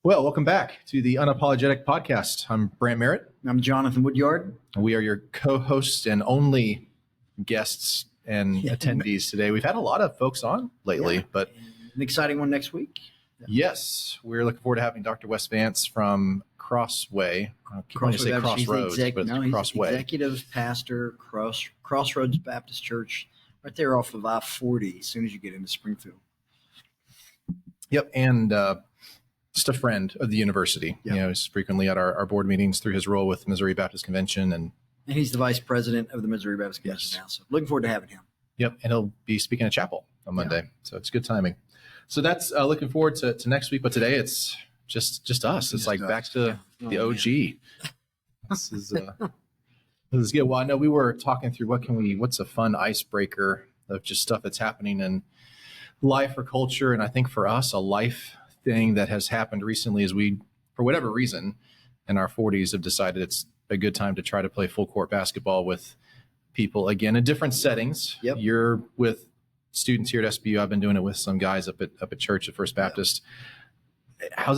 Well, welcome back to the Unapologetic Podcast. I'm Brandt Merritt. I'm Jonathon Woodyard. We are your co-hosts and only guests and attendees today. We've had a lot of folks on lately, but an exciting one next week. Yes, we're looking forward to having Dr. Wes Vance from Crossway. I keep wanting to say Crossroads, but it's Crossway. Executive pastor, Crossroads Baptist Church, right there off of I-40 as soon as you get into Springfield. Yep, and just a friend of the university. Yep. He's frequently at our board meetings through his role with Missouri Baptist Convention. And he's the vice president of the Missouri Baptist Convention now. So looking forward to having him. Yep, and he'll be speaking at chapel on Monday. So it's good timing. So that's looking forward to next week. But today it's just us. It's like back to the OG. This is good. Well, I know we were talking through what's a fun icebreaker of just stuff that's happening in life or culture. And I think for us, a life thing that has happened recently is we, for whatever reason, in our 40s have decided it's a good time to try to play full court basketball with people again in different settings. Yep. You're with students here at SBU. I've been doing it with some guys up at church at First Baptist. Yep. How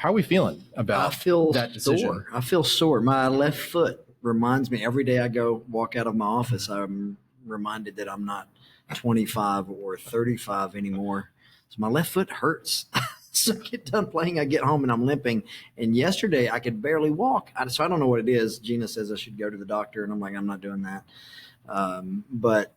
are we feeling about that decision? I feel sore. My left foot reminds me every day I walk out of my office, I'm reminded that I'm not 25 or 35 anymore. So my left foot hurts. So I get done playing, I get home and I'm limping. And yesterday I could barely walk. So I don't know what it is. Gina says I should go to the doctor and I'm like, I'm not doing that. But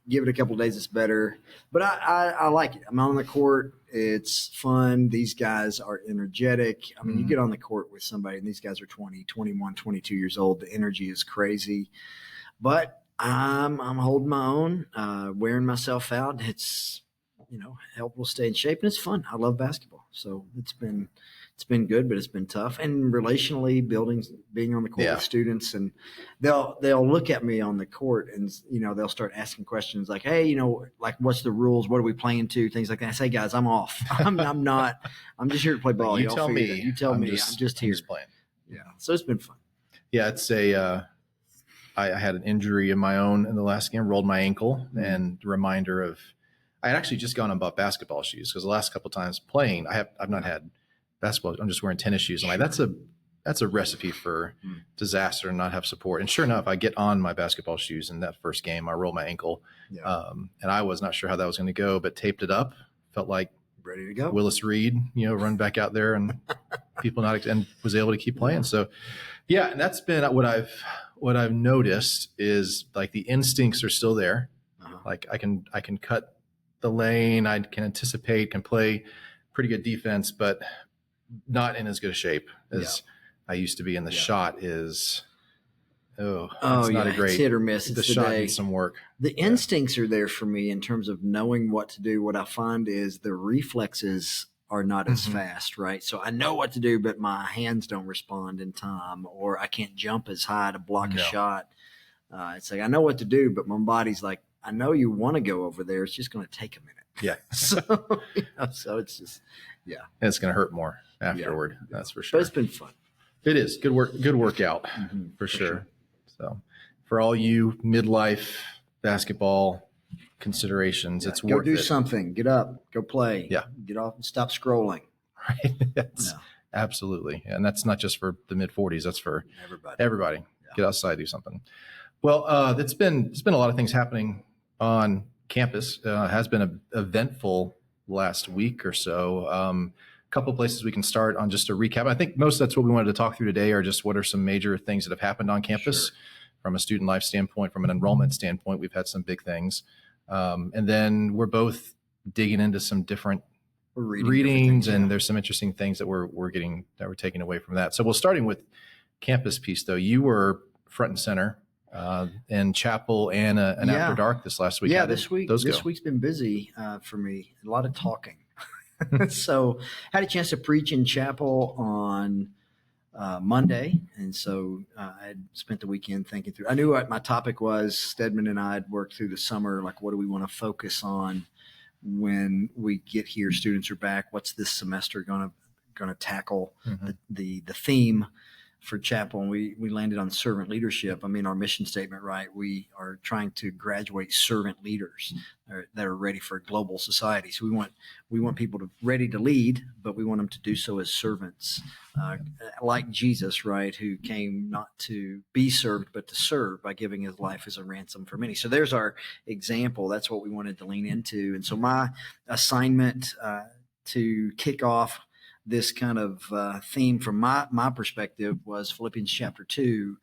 give it a couple of days, it's better. But I like it. I'm on the court. It's fun. These guys are energetic. I mean, you get on the court with somebody and these guys are 20, 21, 22 years old. The energy is crazy. But I'm holding my own, wearing myself out. It's, help will stay in shape and it's fun. I love basketball. So it's been good, but it's been tough. And relationally being on the court with students, and they'll look at me on the court and, they'll start asking questions like, hey, like what's the rules? What are we playing to? Things like that. I say, guys, I'm off. I'm just here to play ball. You tell me. I'm just here. Playing. Yeah. So it's been fun. Yeah. It's I had an injury of my own in the last game, rolled my ankle, and reminder of, I had actually just gone and bought basketball shoes because the last couple of times playing, I've not had basketball. I'm just wearing tennis shoes. I'm like, that's a recipe for disaster and not have support. And sure enough, I get on my basketball shoes in that first game. I rolled my ankle, and I was not sure how that was going to go, but taped it up. Felt like ready to go. Willis Reed, run back out there and and was able to keep playing. So, yeah, and that's been what I've noticed is like the instincts are still there. Like I can cut the lane, I can anticipate, can play pretty good defense, but not in as good a shape as I used to be. And the shot is, it's not a great, it's hit or miss. The shot needs some work. The instincts are there for me in terms of knowing what to do. What I find is the reflexes are not as fast, right? So I know what to do, but my hands don't respond in time, or I can't jump as high to block a shot. It's like, I know what to do, but my body's like, I know you want to go over there. It's just going to take a minute. Yeah. So it's just, and it's going to hurt more afterward. Yeah. That's for sure. But it's been fun. It is good workout for sure. So for all you midlife basketball considerations, it's worth it. Go do something. Get up, go play. Yeah. Get off and stop scrolling. Right. Absolutely. And that's not just for the mid-40s. That's for everybody. Yeah. Get outside, do something. Well, it's been a lot of things happening on campus. Has been an eventful last week or so. A couple of places we can start on just a recap. I think most that's what we wanted to talk through today are just what are some major things that have happened on campus from a student life standpoint, from an enrollment standpoint. We've had some big things. And then we're both digging into some different readings, and there's some interesting things that we're taking away from that. So we're starting with campus piece though. You were front and center in chapel and an after dark this last week. Yeah, this week's been busy for me. A lot of talking. So had a chance to preach in chapel on Monday. And so I had spent the weekend thinking through. I knew what my topic was. Stedman and I had worked through the summer, like what do we want to focus on when we get here? Students are back. What's this semester going to tackle? The theme for chapel, and we landed on servant leadership. I mean, our mission statement, right? We are trying to graduate servant leaders that are ready for a global society. So we want people ready to lead, but we want them to do so as servants, like Jesus, right? Who came not to be served, but to serve by giving his life as a ransom for many. So there's our example. That's what we wanted to lean into. And so my assignment to kick off this kind of theme from my perspective was Philippians chapter 2,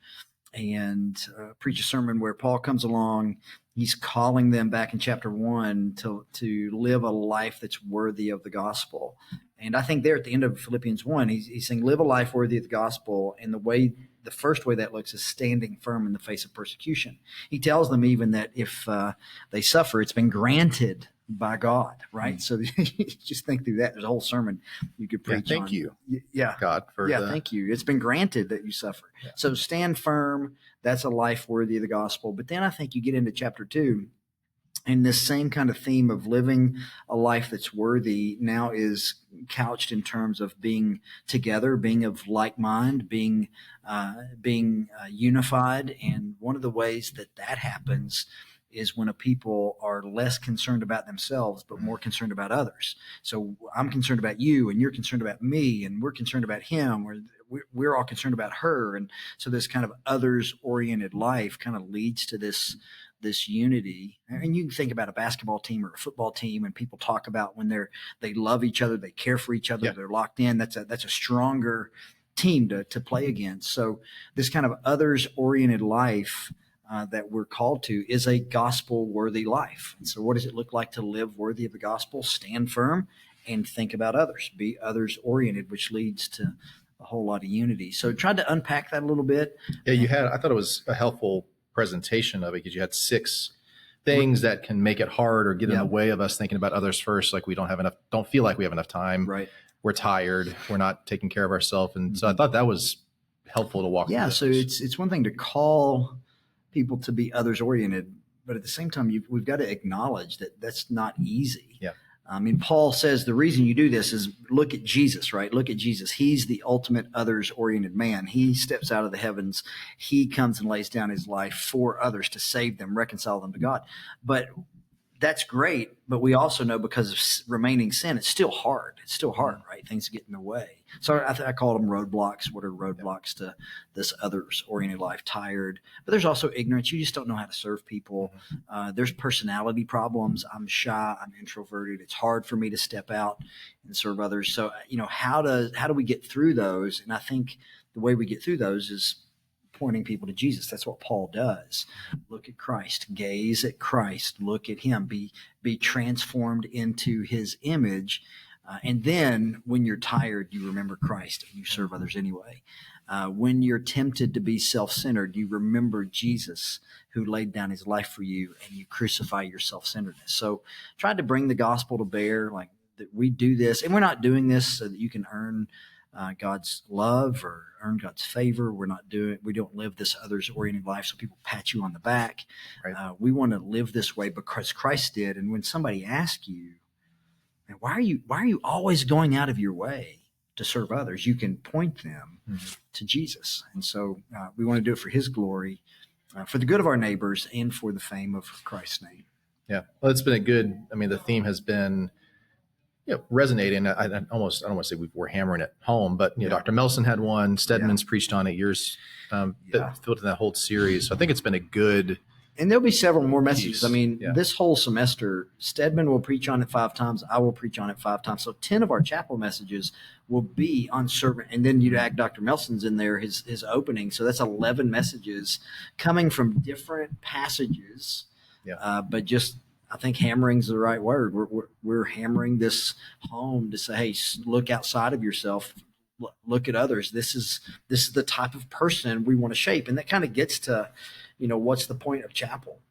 and preach a sermon where Paul comes along. He's calling them back in chapter 1 to live a life that's worthy of the gospel. And I think there at the end of Philippians 1, he's saying, live a life worthy of the gospel. And the first way that looks is standing firm in the face of persecution. He tells them even that if they suffer, it's been granted by God, right? Mm-hmm. So just think through that. There's a whole sermon you could preach on. Thank you, yeah, God, for thank you. It's been granted that you suffer. Yeah. So stand firm. That's a life worthy of the gospel. But then I think you get into chapter 2, and this same kind of theme of living a life that's worthy now is couched in terms of being together, being of like mind, being unified. And one of the ways that happens is when a people are less concerned about themselves, but more concerned about others. So I'm concerned about you, and you're concerned about me, and we're concerned about him, or we're all concerned about her. And so this kind of others-oriented life kind of leads to this unity. And you can think about a basketball team or a football team, and people talk about when they love each other, they care for each other, yeah, they're locked in. That's a stronger team to play against. So this kind of others-oriented life that we're called to is a gospel-worthy life. And so what does it look like to live worthy of the gospel? Stand firm and think about others. Be others-oriented, which leads to a whole lot of unity. So tried to unpack that a little bit. Yeah, I thought it was a helpful presentation of it, because you had 6 things that can make it hard or get in the way of us thinking about others first. Like we don't feel like we have enough time. Right. We're tired. We're not taking care of ourselves. And so I thought that was helpful to walk through. Yeah. So it's one thing to call people to be others oriented, but at the same time, we've got to acknowledge that that's not easy. Yeah. I mean, Paul says the reason you do this is look at Jesus, right? Look at Jesus. He's the ultimate others-oriented man. He steps out of the heavens. He comes and lays down his life for others to save them, reconcile them to God. But that's great. But we also know because of remaining sin, it's still hard. It's still hard, right? Things get in the way. So I call them roadblocks. What are roadblocks to this others-oriented life? Tired. But there's also ignorance. You just don't know how to serve people. There's personality problems. I'm shy. I'm introverted. It's hard for me to step out and serve others. So, how do we get through those? And I think the way we get through those is pointing people to Jesus. That's what Paul does. Look at Christ. Gaze at Christ. Look at him. Be transformed into his image. And then when you're tired, you remember Christ and you serve others anyway. When you're tempted to be self-centered, you remember Jesus who laid down his life for you, and you crucify your self-centeredness. So tried to bring the gospel to bear, like that we do this, and we're not doing this so that you can earn God's love or earn God's favor. We don't live this others-oriented life so people pat you on the back. Right. We want to live this way because Christ did. And when somebody asks you, why are you always going out of your way to serve others? You can point them to Jesus. And so we want to do it for his glory, for the good of our neighbors, and for the fame of Christ's name. Yeah. Well, it's been the theme has been resonating. I don't want to say we're hammering it home, but Dr. Melson had one. Stedman's preached on it years, filled in that whole series. So I think it's been a good. And there'll be several more messages. I mean, this whole semester, Stedman will preach on it 5 times. I will preach on it 5 times. So 10 of our chapel messages will be on servant. And then you'd add Dr. Melson's in there, his opening. So that's 11 messages coming from different passages. Yeah. But just, I think hammering's the right word. We're hammering this home to say, hey, look outside of yourself. Look at others. This is the type of person we want to shape. And that kind of gets to, what's the point of chapel?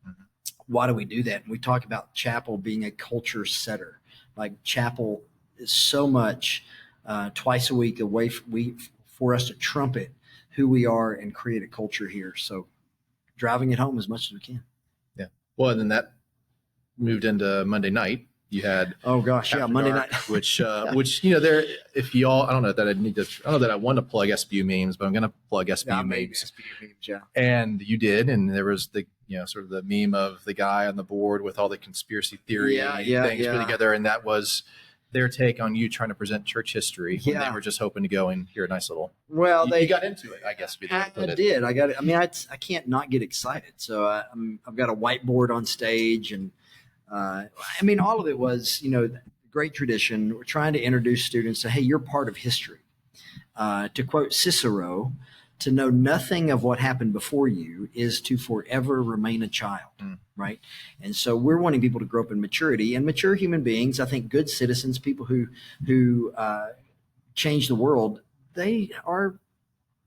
Mm-hmm. Why do we do that? And we talk about chapel being a culture setter. Like chapel is so much twice a week away for us to trumpet who we are and create a culture here. So driving it home as much as we can. Yeah. Well, and then that moved into Monday night. You had oh gosh, yeah, After Monday Dark, night. which there, if y'all, I don't know that I want to plug SBU memes, but I'm going to plug SBU memes. SBU memes, yeah. And you did, and there was the sort of the meme of the guy on the board with all the conspiracy theory things put together, and that was their take on you trying to present church history when they were just hoping to go and hear a nice little. Well, they got into it, I guess. I did. I got it. I mean, I can't not get excited. So I've got a whiteboard on stage, and I mean, all of it was, great tradition. We're trying to introduce students to, hey, you're part of history. To quote Cicero, to know nothing of what happened before you is to forever remain a child, right? And so we're wanting people to grow up in maturity, and mature human beings, I think good citizens, people who change the world, they are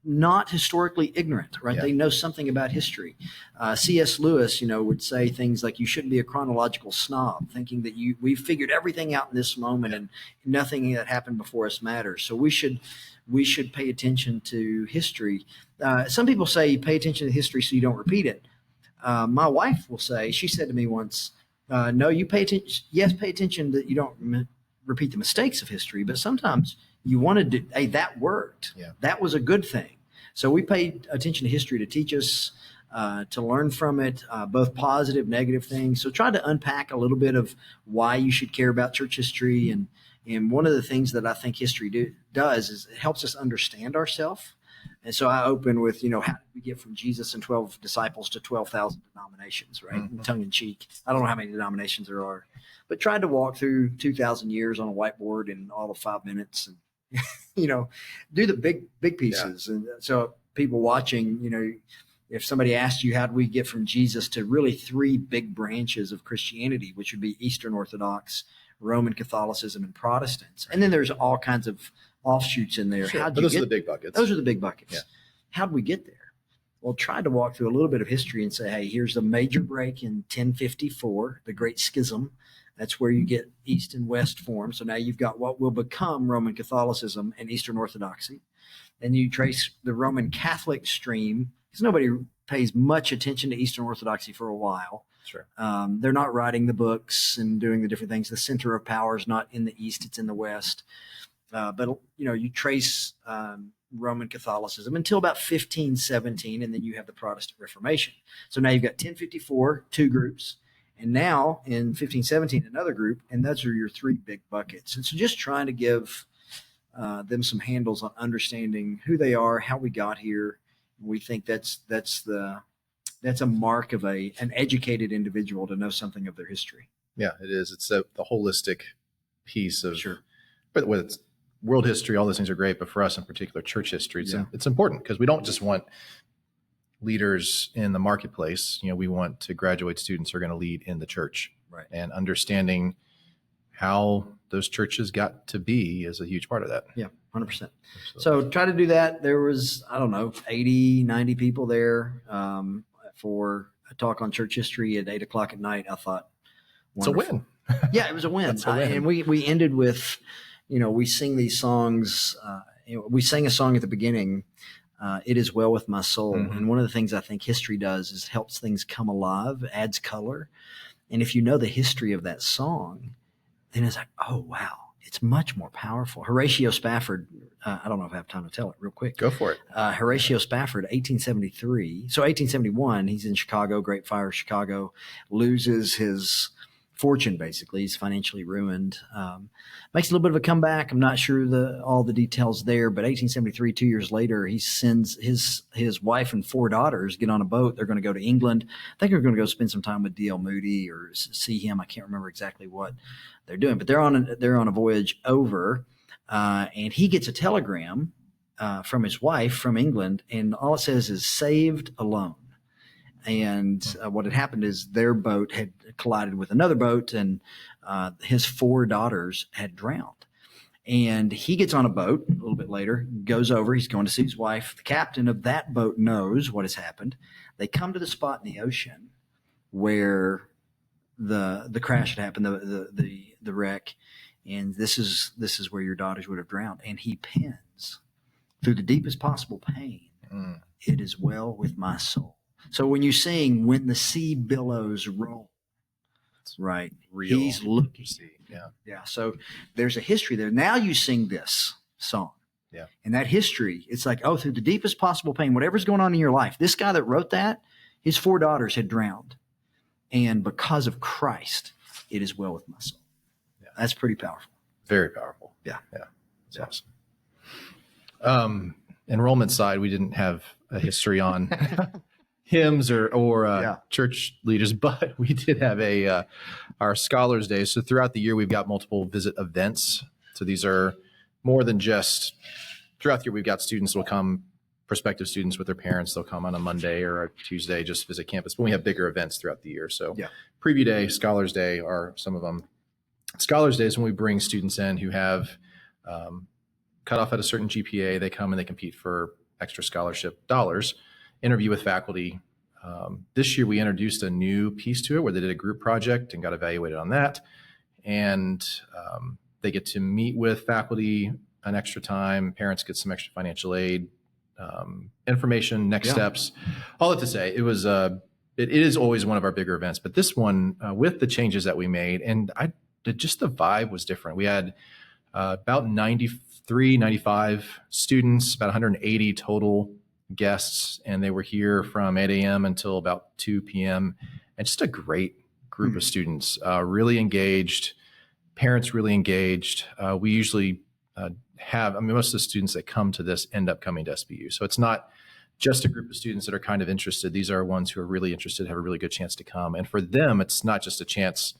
not historically ignorant, right? Yeah. They know something about history. C.S. Lewis, would say things like, you shouldn't be a chronological snob, thinking that we've figured everything out in this moment and nothing that happened before us matters. So we should pay attention to history. Some people say pay attention to history so you don't repeat it. My wife will say, she said to me once, no, you pay attention. Yes, pay attention that you don't repeat the mistakes of history, but sometimes you want to do, hey, that worked. Yeah. That was a good thing. So we pay attention to history to teach us, to learn from it, both positive, negative things. So try to unpack a little bit of why you should care about church history. And one of the things that I think history does is it helps us understand ourselves. And so I open with, how did we get from Jesus and 12 disciples to 12,000 denominations, right? Mm-hmm. Tongue in cheek. I don't know how many denominations there are, but tried to walk through 2,000 years on a whiteboard in all of 5 minutes and, do the big pieces. Yeah. And so people watching, if somebody asked you, how do we get from Jesus to really 3 big branches of Christianity, which would be Eastern Orthodox, Roman Catholicism, and Protestants. And then there's all kinds of offshoots in there. Sure. Those are the big buckets. Those are the big buckets. Yeah. How'd we get there? Well, tried to walk through a little bit of history and say, hey, here's the major break in 1054, the Great Schism. That's where you get East and West formed. So now you've got what will become Roman Catholicism and Eastern Orthodoxy. Then you trace the Roman Catholic stream, because nobody pays much attention to Eastern Orthodoxy for a while. Sure. They're not writing the books and doing the different things. The center of power is not in the East, it's in the West. But you trace Roman Catholicism until about 1517, and then you have the Protestant Reformation. So now you've got 1054, 2 groups. And now in 1517, another group, and those are your 3 big buckets. And so just trying to give them some handles on understanding who they are, how we got here. We think that's a mark of an educated individual to know something of their history. Yeah, it is. It's the holistic piece of, sure. But whether it's world history, all those things are great, but for us in particular, church history, it's important because we don't just want leaders in the marketplace. We want to graduate students who are going to lead in the church, right? And understanding how those churches got to be is a huge part of that. Yeah, 100%. So try to do that. There was, 80, 90 people there for a talk on church history at 8:00 at night. I thought, wonderful. It's a win. Yeah, it was a win. That's a win. And we ended with, we sing these songs. We sang a song at the beginning, It Is Well With My Soul. Mm-hmm. And one of the things I think history does is helps things come alive, adds color. And if you know the history of that song, then it's like, oh, wow, it's much more powerful. Horatio Spafford, I don't know if I have time to tell it real quick. Go for it. Horatio Spafford, 1873. So 1871, he's in Chicago, Great Fire, Chicago, loses his fortune, basically. He's financially ruined. Makes a little bit of a comeback. I'm not sure all the details there, but 1873, 2 years later, he sends his wife and 4 daughters get on a boat. They're going to go to England. I think they're going to go spend some time with D.L. Moody or see him. I can't remember exactly what they're doing, but they're on a voyage over, and he gets a telegram from his wife from England, and all it says is "saved alone." And what had happened is their boat had collided with another boat, and his 4 daughters had drowned. And he gets on a boat a little bit later, goes over. He's going to see his wife. The captain of that boat knows what has happened. They come to the spot in the ocean where the crash had happened, the wreck, and this is where your daughters would have drowned. And he pens through the deepest possible pain, "It is well with my soul." So when you sing, "When the sea billows roll," Right. real. He's looking. See. Yeah. Yeah. So there's a history there. Now you sing this song. Yeah. And that history, it's like, oh, through the deepest possible pain, whatever's going on in your life. This guy that wrote that, his 4 daughters had drowned. And because of Christ, it is well with my soul. Yeah. That's pretty powerful. Very powerful. Yeah. Yeah. It's awesome. Enrollment side, we didn't have a history on hymns or church leaders, but we did have our Scholars Day. So throughout the year, we've got multiple visit events. So these are more than just throughout the year. We've got students will come, prospective students with their parents. They'll come on a Monday or a Tuesday, just visit campus. But we have bigger events throughout the year. So Preview Day, Scholars Day are some of them. Scholars Day is when we bring students in who have cut off at a certain GPA. They come and they compete for extra scholarship dollars, interview with faculty. This year we introduced a new piece to it where they did a group project and got evaluated on that. And they get to meet with faculty an extra time. Parents get some extra financial aid, information, next steps. All that to say, it is always one of our bigger events. But this one, with the changes that we made, and just the vibe was different. We had about 95 students, about 180 total guests, and they were here from 8 a.m. until about 2 p.m. And just a great group of students, really engaged, parents really engaged. We usually most of the students that come to this end up coming to SBU. So it's not just a group of students that are kind of interested. These are ones who are really interested, have a really good chance to come. And for them, it's not just a chance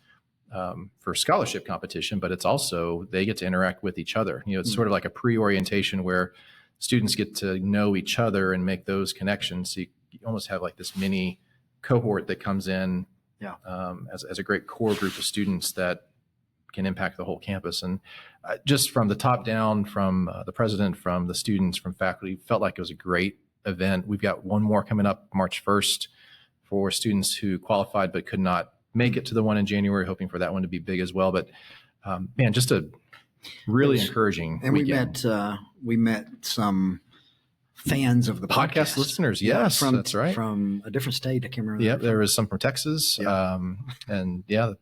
for scholarship competition, but it's also they get to interact with each other. It's sort of like a pre-orientation where students get to know each other and make those connections. So you almost have like this mini cohort that comes in as a great core group of students that can impact the whole campus. And just from the top down, from the president, from the students, from faculty, felt like it was a great event. We've got one more coming up March 1st for students who qualified but could not make it to the one in January, hoping for that one to be big as well. But man, just a really encouraging weekend. We met some fans of the podcast listeners. Yes, that's right. From a different state. I can't remember. Yeah, there was some from Texas. And the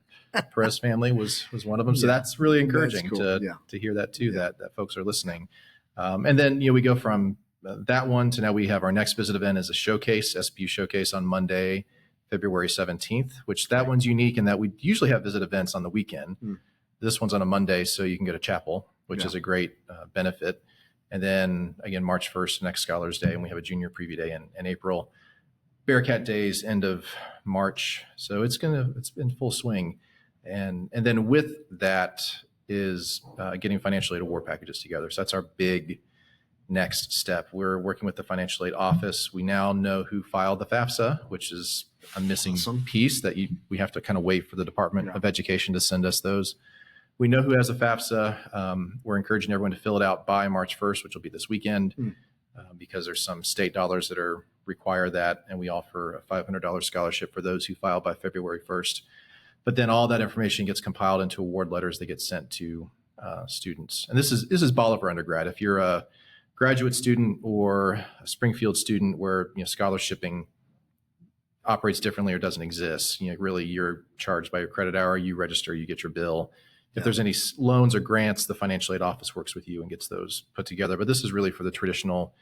Perez family was one of them. So that's really encouraging to hear that too, that folks are listening. And then, we go from that one to now we have our next visit event is a showcase, SBU showcase on Monday, February 17th, which that one's unique in that we usually have visit events on the weekend. This one's on a Monday, so you can go to chapel, which is a great benefit. And then again, March 1st, next Scholars Day, and we have a junior preview day in April. Bearcat Days, end of March. So it's in full swing. And then with that is getting financial aid award packages together. So that's our big next step. We're working with the financial aid office. We now know who filed the FAFSA, which is a missing piece that we have to kind of wait for the Department of Education to send us those. We know who has a FAFSA. We're encouraging everyone to fill it out by March 1st, which will be this weekend, because there's some state dollars that require that. And we offer a $500 scholarship for those who file by February 1st. But then all that information gets compiled into award letters that get sent to students. And this is Bolivar undergrad. If you're a graduate student or a Springfield student where scholarshipping operates differently or doesn't exist, really you're charged by your credit hour, you register, you get your bill. If there's any loans or grants, the financial aid office works with you and gets those put together. But this is really for the traditional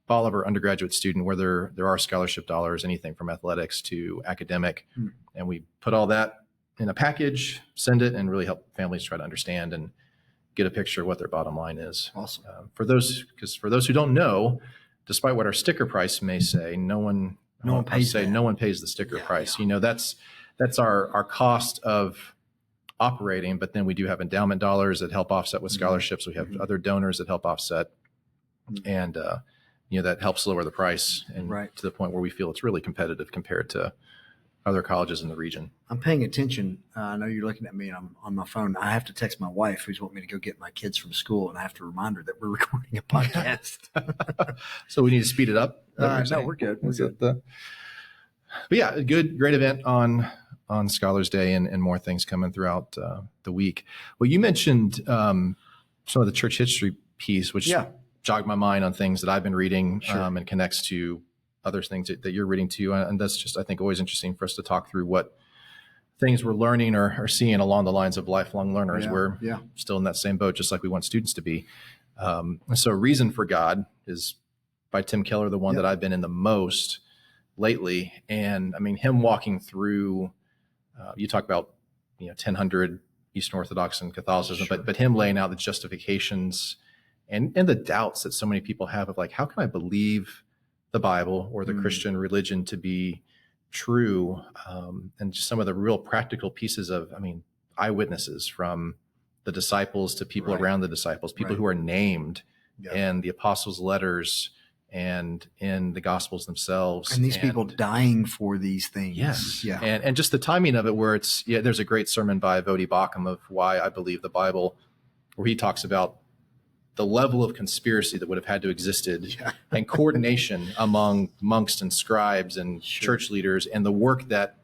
Bolivar undergraduate student where there are scholarship dollars, anything from athletics to academic. And we put all that in a package, send it, and really help families try to understand and get a picture of what their bottom line is. Awesome. For those who don't know, despite what our sticker price may say, no one pays the sticker price. That's our cost of operating, but then we do have endowment dollars that help offset with scholarships. We have other donors that help offset, and that helps lower the price and to the point where we feel it's really competitive compared to other colleges in the region. I'm paying attention. I know you're looking at me and I'm on my phone. I have to text my wife who's wanting me to go get my kids from school, and I have to remind her that we're recording a podcast. So we need to speed it up. No, we're good. But yeah, great event on Scholars Day and more things coming throughout the week. Well, you mentioned some of the church history piece, which jogged my mind on things that I've been reading and connects to other things that you're reading too. And that's just, I think, always interesting for us to talk through what things we're learning or seeing along the lines of lifelong learners. We're still in that same boat, just like we want students to be. So Reason for God is by Tim Keller, the one that I've been in the most lately. And I mean, him walking through, you talk about, 1000 Eastern Orthodox and Catholicism, but him laying out the justifications and the doubts that so many people have of like, how can I believe the Bible or the Christian religion to be true? And just some of the real practical pieces of, eyewitnesses from the disciples to people around the disciples, people who are named in the apostles' letters and in the gospels themselves. And these people dying for these things. Yes. Yeah. And just the timing of it, where there's a great sermon by Vodi Bakum of Why I Believe the Bible, where he talks about the level of conspiracy that would have had to existed and coordination among monks and scribes and church leaders, and the work that,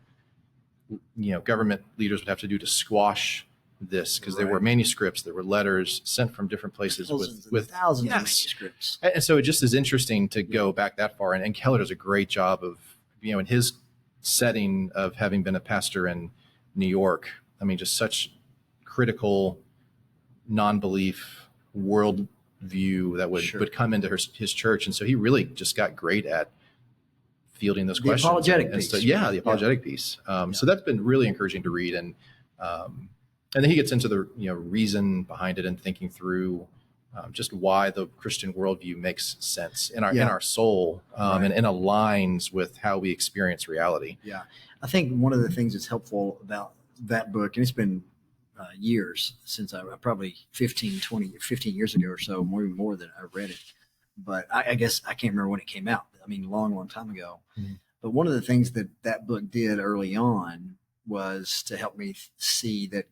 government leaders would have to do to squash this, because there were manuscripts, there were letters sent from different places with thousands of manuscripts. And so it just is interesting to go back that far. And Keller does a great job of, in his setting of having been a pastor in New York, just such critical non-belief world view that would come into his church. And so he really just got great at fielding those questions. Apologetic piece. So, the apologetic piece. So that's been really encouraging to read. And then he gets into the reason behind it and thinking through just why the Christian worldview makes sense in our soul and aligns with how we experience reality. Yeah, I think one of the things that's helpful about that book, and it's been years since I probably 15 years ago or so, more than I read it. But I guess I can't remember when it came out. A long time ago. Mm-hmm. But one of the things that book did early on was to help me see that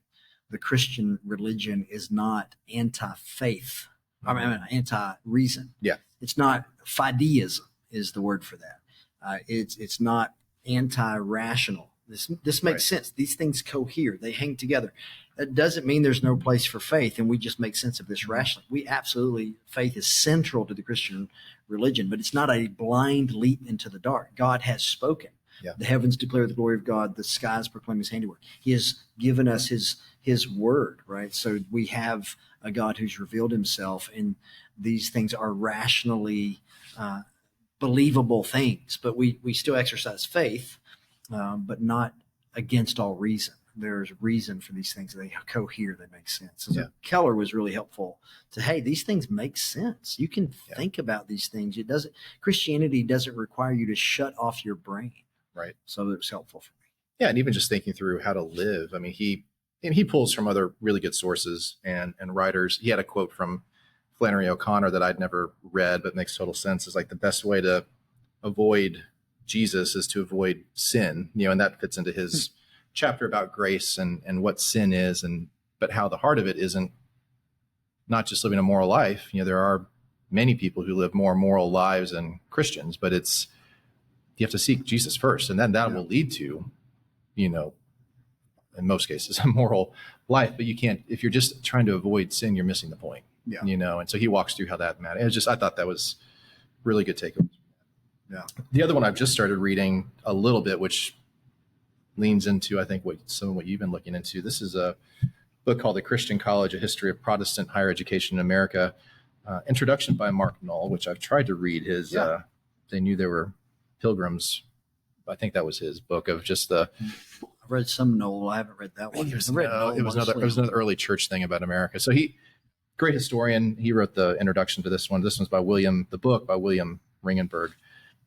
the Christian religion is not anti-faith. Anti-reason. Yeah. It's not fideism is the word for that. It's not anti-rational. This makes sense. These things cohere. They hang together. That doesn't mean there's no place for faith and we just make sense of this rationally. Faith is central to the Christian religion, but it's not a blind leap into the dark. God has spoken. Yeah. The heavens declare the glory of God. The skies proclaim his handiwork. He has given us his word, right? So we have a God who's revealed himself, and these things are rationally believable things, but we still exercise faith, but not against all reason. There's reason for these things. They cohere, they make sense. So Keller was really helpful to, these things make sense. You can think about these things. Christianity doesn't require you to shut off your brain. Right. So it was helpful for me. Yeah. And even just thinking through how to live. He pulls from other really good sources and writers. He had a quote from Flannery O'Connor that I'd never read, but makes total sense. Is like, the best way to avoid Jesus is to avoid sin, and that fits into his chapter about grace and what sin is, but how the heart of it isn't not just living a moral life. There are many people who live more moral lives than Christians, but you have to seek Jesus first, and then that will lead to, in most cases, a moral life. But you can't, if you're just trying to avoid sin, you're missing the point. And so he walks through how that matters. I thought that was really good takeaway. Yeah. The other one I've just started reading a little bit, which leans into, I think, some of what you've been looking into. This is a book called The Christian College, A History of Protestant Higher Education in America. Introduction by Mark Knoll, which I've tried to read his, They Knew There Were Pilgrims. I think that was his book of just the... I've read some Knoll. I haven't read that one. It was another early church thing about America. So great historian. He wrote the introduction to this one. This one's by the book by William Ringenberg.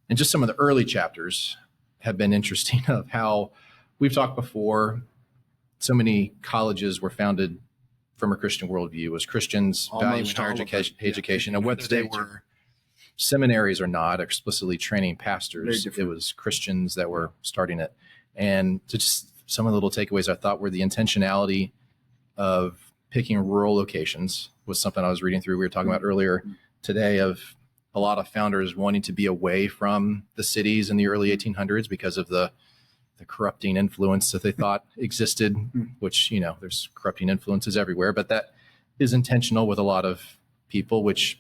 And just some of the early chapters have been interesting of how we've talked before. So many colleges were founded from a Christian worldview, as Christians valuing higher education, and whether they were seminaries or not, explicitly training pastors, it was Christians that were starting it. And to just some of the little takeaways I thought were the intentionality of picking rural locations was something I was reading through. We were talking about earlier today of a lot of founders wanting to be away from the cities in the early 1800s because of the corrupting influence that they thought existed, which, there's corrupting influences everywhere, but that is intentional with a lot of people, which,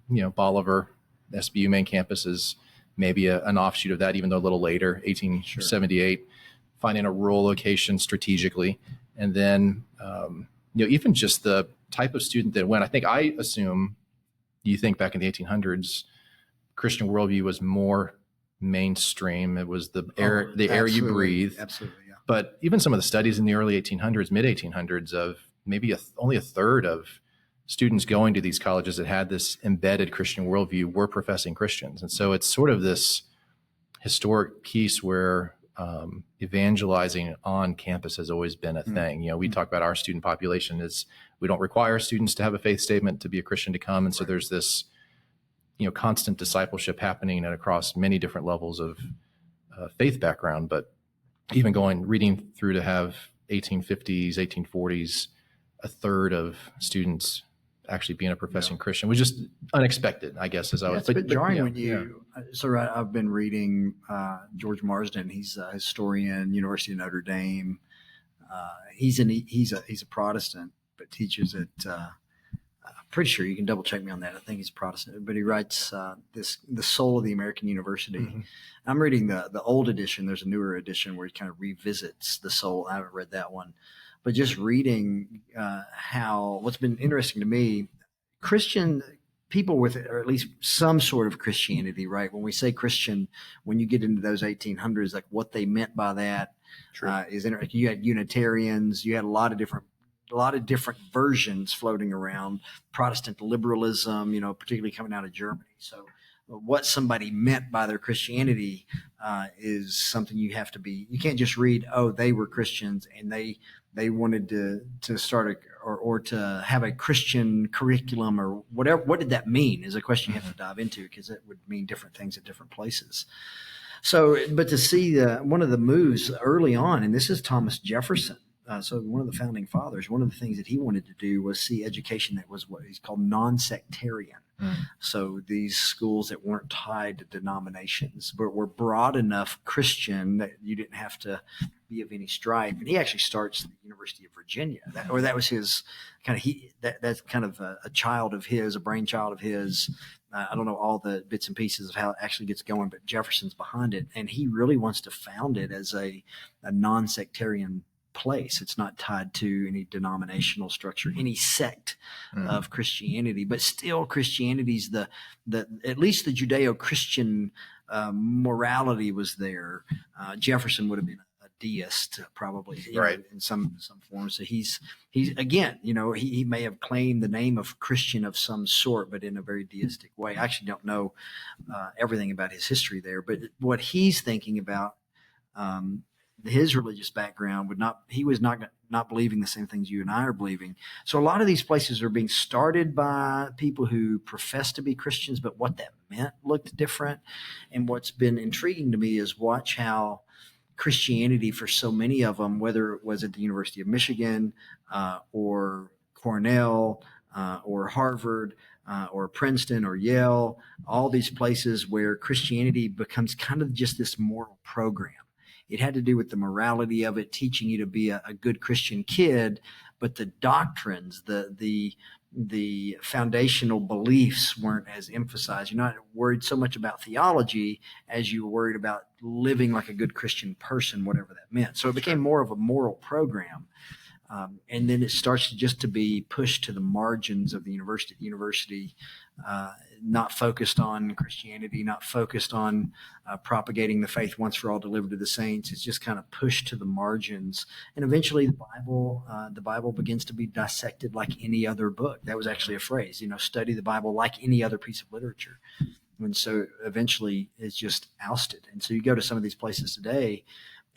Bolivar, SBU main campus is maybe an offshoot of that, even though a little later, 1878, finding a rural location strategically. And then, even just the type of student that went. I think I assume you think back in the 1800s, Christian worldview was more mainstream. It was the air you breathe. Absolutely, yeah. But even some of the studies in the early 1800s, mid 1800s, of maybe only a third of students going to these colleges that had this embedded Christian worldview were professing Christians. And so it's sort of this historic piece where evangelizing on campus has always been a thing. We talk about our student population is we don't require students to have a faith statement to be a Christian to come. And so there's this, constant discipleship happening across many different levels of faith background. But even reading through to have 1850s, 1840s, a third of students actually being a professing Christian was just unexpected, I guess, as I was. It's a bit jarring when you. So I've been reading George Marsden. He's a historian, University of Notre Dame. He's a Protestant, but teaches at. I'm pretty sure you can double check me on that. I think he's Protestant, but he writes The Soul of the American University. Mm-hmm. I'm reading the old edition. There's a newer edition where he kind of revisits the soul. I haven't read that one. But just reading what's been interesting to me, Christian people with, or at least some sort of Christianity, right? When we say Christian, when you get into those 1800s, like what they meant by that is interesting. You had Unitarians, you had a lot of different versions floating around. Protestant liberalism, particularly coming out of Germany. So what somebody meant by their Christianity is something you can't just read, oh, they were Christians and they wanted to start or to have a Christian curriculum or whatever. What did that mean is a question you have to dive into, because it would mean different things at different places. So, but to see one of the moves early on, and this is Thomas Jefferson. So one of the founding fathers, one of the things that he wanted to do was see education that was what he's called non-sectarian. So these schools that weren't tied to denominations, but were broad enough Christian that you didn't have to be of any stripe. And he actually starts at the University of Virginia. That was his kind of, that's kind of a child of his, a brainchild of his. I don't know all the bits and pieces of how it actually gets going, but Jefferson's behind it. And he really wants to found it as a non-sectarian place. It's not tied to any denominational structure, any sect of Christianity, but still Christianity's the at least the Judeo-Christian morality was there. Jefferson would have been a deist, probably, in some form. So he's again, he may have claimed the name of Christian of some sort, but in a very deistic way. I actually don't know everything about his history there, but what he's thinking about. His religious background he was not believing the same things you and I are believing. So a lot of these places are being started by people who profess to be Christians, but what that meant looked different. And what's been intriguing to me is watch how Christianity, for so many of them, whether it was at the University of Michigan or Cornell or Harvard or Princeton or Yale, all these places where Christianity becomes kind of just this moral program. It had to do with the morality of it, teaching you to be a good Christian kid, but the doctrines, the foundational beliefs weren't as emphasized. You're not worried so much about theology as you were worried about living like a good Christian person, whatever that meant. So it became more of a moral program. And then it starts to be pushed to the margins of the university. The university not focused on Christianity, not focused on propagating the faith once for all delivered to the saints. It's just kind of pushed to the margins. And eventually the Bible begins to be dissected like any other book. That was actually a phrase, study the Bible like any other piece of literature. And so eventually it's just ousted. And so you go to some of these places today,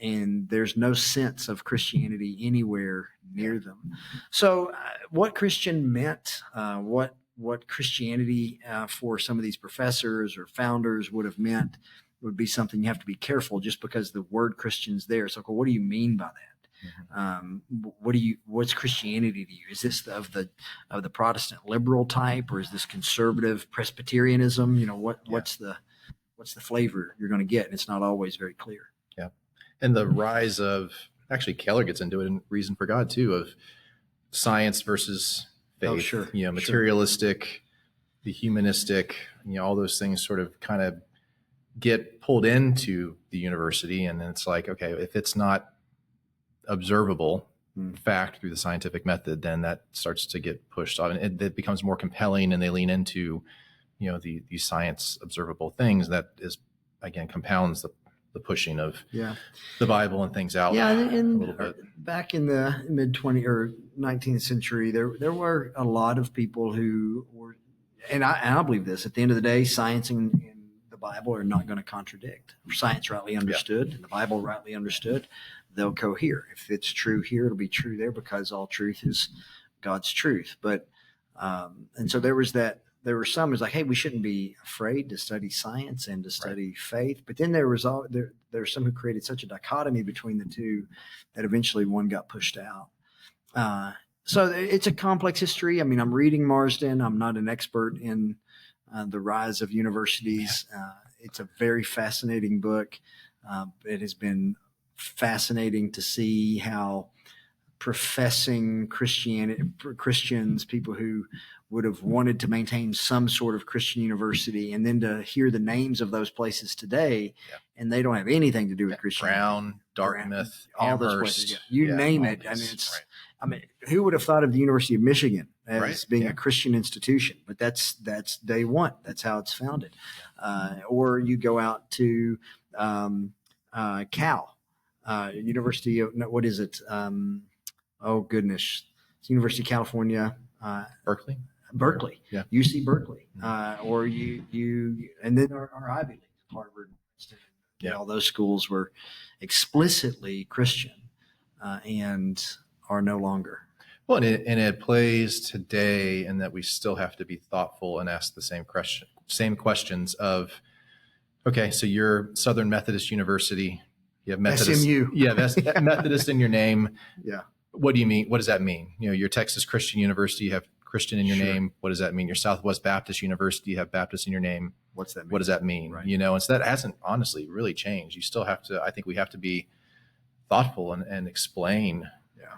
and there's no sense of Christianity anywhere near them. So what Christian meant, what Christianity for some of these professors or founders would have meant would be something you have to be careful, just because the word Christian's there. So what do you mean by that? What's Christianity to you? Is this of the Protestant liberal type, or is this conservative Presbyterianism? What's the flavor you're going to get? And it's not always very clear. Yeah. And the rise of, actually Keller gets into it in Reason for God too, of science versus faith. Oh, sure. Materialistic, the humanistic, all those things sort of kind of get pulled into the university. And then it's like, okay, if it's not observable fact through the scientific method, then that starts to get pushed on, and it becomes more compelling, and they lean into, these science observable things. That is, again, compounds the pushing of the Bible and things out and a little bit. Back in the mid 20th or 19th century, there were a lot of people who were, and I believe this, at the end of the day, science and the Bible are not going to contradict. Science rightly understood and the Bible rightly understood, they'll cohere. If it's true here, it'll be true there, because all truth is God's truth. But and so there were some who's like, hey, we shouldn't be afraid to study science and to study faith. But then there were some who created such a dichotomy between the two that eventually one got pushed out. So it's a complex history. I mean, I'm reading Marsden. I'm not an expert in the rise of universities. It's a very fascinating book. It has been fascinating to see how professing Christians, people who would have wanted to maintain some sort of Christian university, and then to hear the names of those places today, and they don't have anything to do with Christianity. Brown, Dartmouth, all Amherst, those places. You name it. I mean, who would have thought of the University of Michigan as being a Christian institution? But that's day one. That's how it's founded. Or you go out to Cal, University of, what is it? Oh goodness, it's University of California, Berkeley, UC Berkeley, or you, and then our Ivy League, Harvard, all those schools were explicitly Christian and are no longer. Well, and it plays today in that we still have to be thoughtful and ask the same questions of, okay, so you're Southern Methodist University, you have Methodist, SMU, Methodist in your name, What do you mean? What does that mean? Your Texas Christian University, you have Christian in your name. What does that mean? Your Southwest Baptist University, you have Baptist in your name. What's that mean? What does that mean? Right. And so that hasn't honestly really changed. You still have to, I think we have to be thoughtful and explain,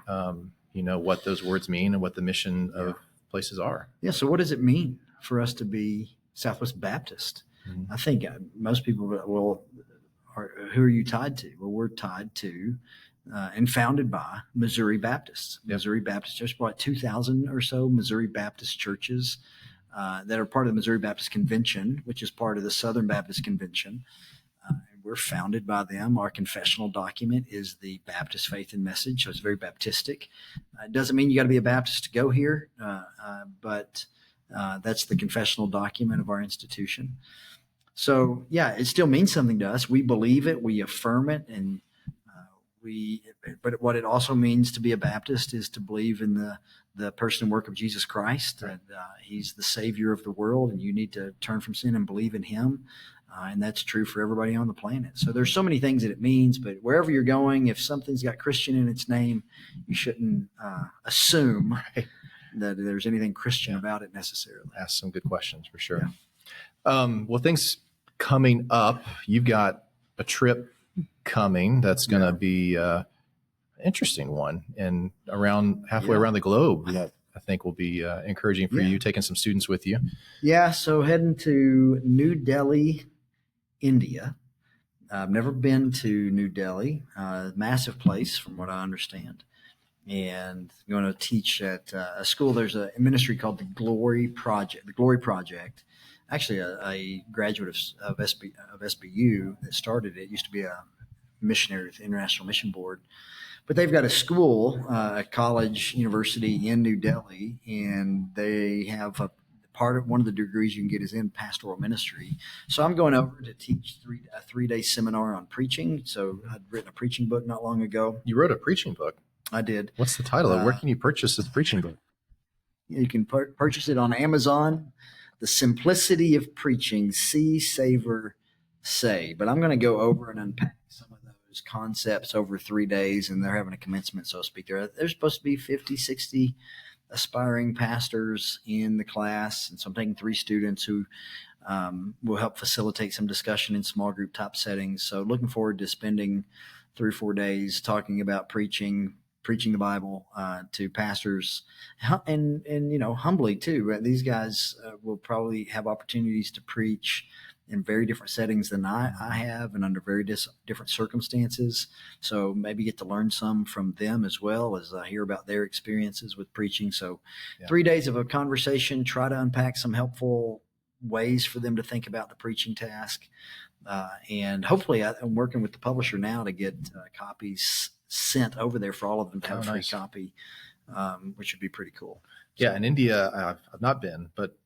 what those words mean and what the mission of places are. Yeah. So what does it mean for us to be Southwest Baptist? Mm-hmm. I think most people who are you tied to? Well, we're tied to and founded by Missouri Baptists. Missouri Baptist Church, about 2,000 or so Missouri Baptist churches that are part of the Missouri Baptist Convention, which is part of the Southern Baptist Convention. We're founded by them. Our confessional document is the Baptist Faith and Message, so it's very Baptistic. It doesn't mean you got to be a Baptist to go here, but that's the confessional document of our institution. So, it still means something to us. We believe it, we affirm it, and but what it also means to be a Baptist is to believe in the person and work of Jesus Christ. Right. And he's the Savior of the world, and you need to turn from sin and believe in him. And that's true for everybody on the planet. So there's so many things that it means, but wherever you're going, if something's got Christian in its name, you shouldn't assume that there's anything Christian about it necessarily. Ask some good questions for sure. Well, things coming up, you've got a trip coming that's going to be an interesting one, and halfway around the globe. I think will be encouraging for you, taking some students with you. So heading to New Delhi, India. I've never been to New Delhi, massive place from what I understand, and I'm going to teach at a school. There's a ministry called the Glory Project. Actually, a graduate of SBU that started it. Used to be a missionary with the International Mission Board. But they've got a school, a college, university in New Delhi, and they have one of the degrees you can get is in pastoral ministry. So I'm going over to teach a 3-day seminar on preaching. So I'd written a preaching book not long ago. You wrote a preaching book? I did. What's the title? Where can you purchase this preaching book? You can purchase it on Amazon. The Simplicity of Preaching, See, Savor, Say. But I'm going to go over and unpack some of those concepts over 3 days, and they're having a commencement, so to speak. There's supposed to be 50, 60 aspiring pastors in the class, and so I'm taking 3 students who will help facilitate some discussion in small group type settings. So looking forward to spending 3 or 4 days talking about preaching the Bible to pastors, and humbly too. These guys will probably have opportunities to preach in very different settings than I have, and under very different circumstances. So maybe get to learn some from them as well as hear about their experiences with preaching. So 3 days of a conversation, try to unpack some helpful ways for them to think about the preaching task. And hopefully I'm working with the publisher now to get copies sent over there for all of them to have a free copy, which would be pretty cool. Yeah, in India, I've not been, but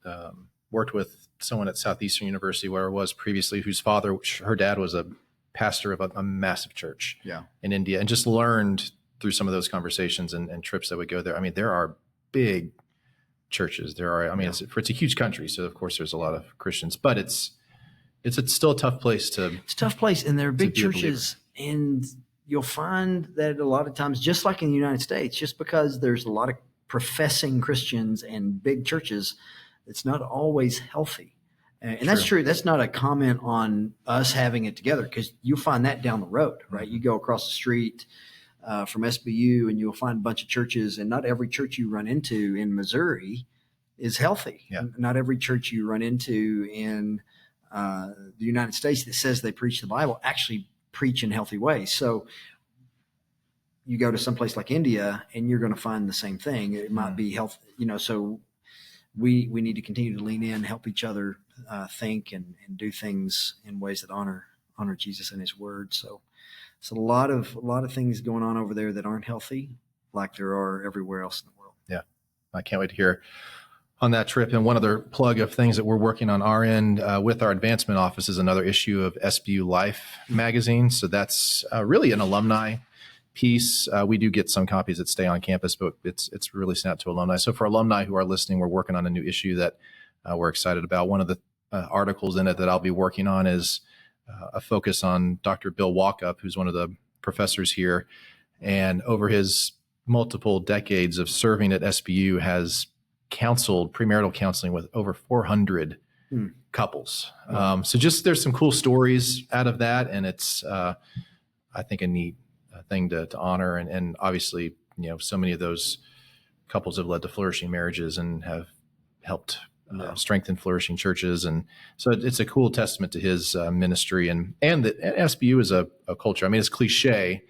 worked with someone at Southeastern University where I was previously, her dad was a pastor of a massive church in India, and just learned through some of those conversations and trips that would go there. I mean, there are big churches. It's a huge country, so of course there's a lot of Christians, but it's still a tough place to. It's a tough place, and there are big churches, and you'll find that a lot of times, just like in the United States, just because there's a lot of professing Christians and big churches, it's not always healthy. And that's true. That's not a comment on us having it together, because you'll find that down the road, right? You go across the street from SBU and you'll find a bunch of churches, and not every church you run into in Missouri is healthy. Yeah. Not every church you run into in the United States that says they preach the Bible actually preach in healthy ways. So you go to some place like India and you're going to find the same thing. It might be health, so we need to continue to lean in, help each other think and do things in ways that honor Jesus and his word. So it's a lot of things going on over there that aren't healthy, like there are everywhere else in the world. Yeah. I can't wait to hear on that trip. And one other plug of things that we're working on our end with our advancement office is another issue of SBU Life magazine. So that's really an alumni piece. We do get some copies that stay on campus, but it's really sent out to alumni. So for alumni who are listening, we're working on a new issue that we're excited about. One of the articles in it that I'll be working on is a focus on Dr. Bill Walkup, who's one of the professors here. And over his multiple decades of serving at SBU has counseled premarital counseling with over 400 couples. So just there's some cool stories out of that. And it's, I think, a neat thing to honor. And obviously, so many of those couples have led to flourishing marriages and have helped strengthen flourishing churches. And so it's a cool testament to his ministry and that SBU is a culture. I mean, it's cliche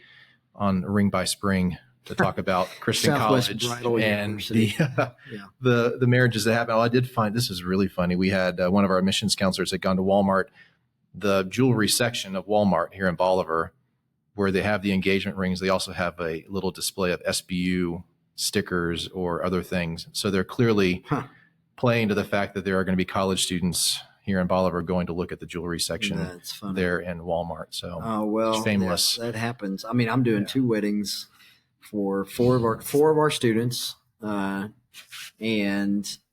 on Ring by Spring to talk about Christian college and the marriages that happen. I did find this is really funny. We had one of our admissions counselors had gone to Walmart, the jewelry section of Walmart here in Bolivar, where they have the engagement rings. They also have a little display of SBU stickers or other things. So they're clearly playing to the fact that there are going to be college students here in Bolivar going to look at the jewelry section there in Walmart. So it's shameless. That happens. I mean, I'm doing 2 weddings for four of our students, and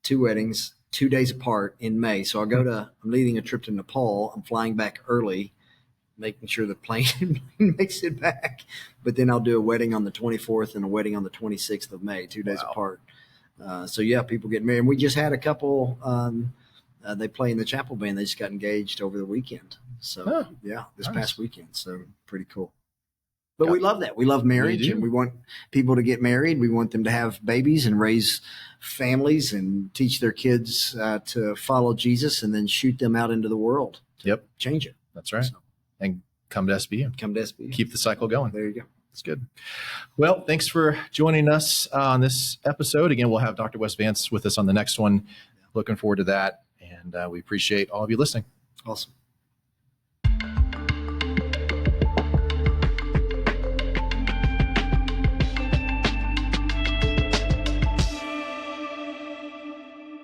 2 weddings 2 days apart in May. So I'm leading a trip to Nepal. I'm flying back early, making sure the plane makes it back. But then I'll do a wedding on the 24th and a wedding on the 26th of May, 2 days apart. So people get married. And we just had a couple, they play in the chapel band. They just got engaged over the weekend. So this past weekend. So pretty cool. But we love that. We love marriage, and we want people to get married. We want them to have babies and raise families and teach their kids to follow Jesus, and then shoot them out into the world to change it. That's right. So, and come to SBU. Keep the cycle going. There you go. That's good. Well, thanks for joining us on this episode. Again, we'll have Dr. Wes Vance with us on the next one. Looking forward to that. And we appreciate all of you listening. Awesome.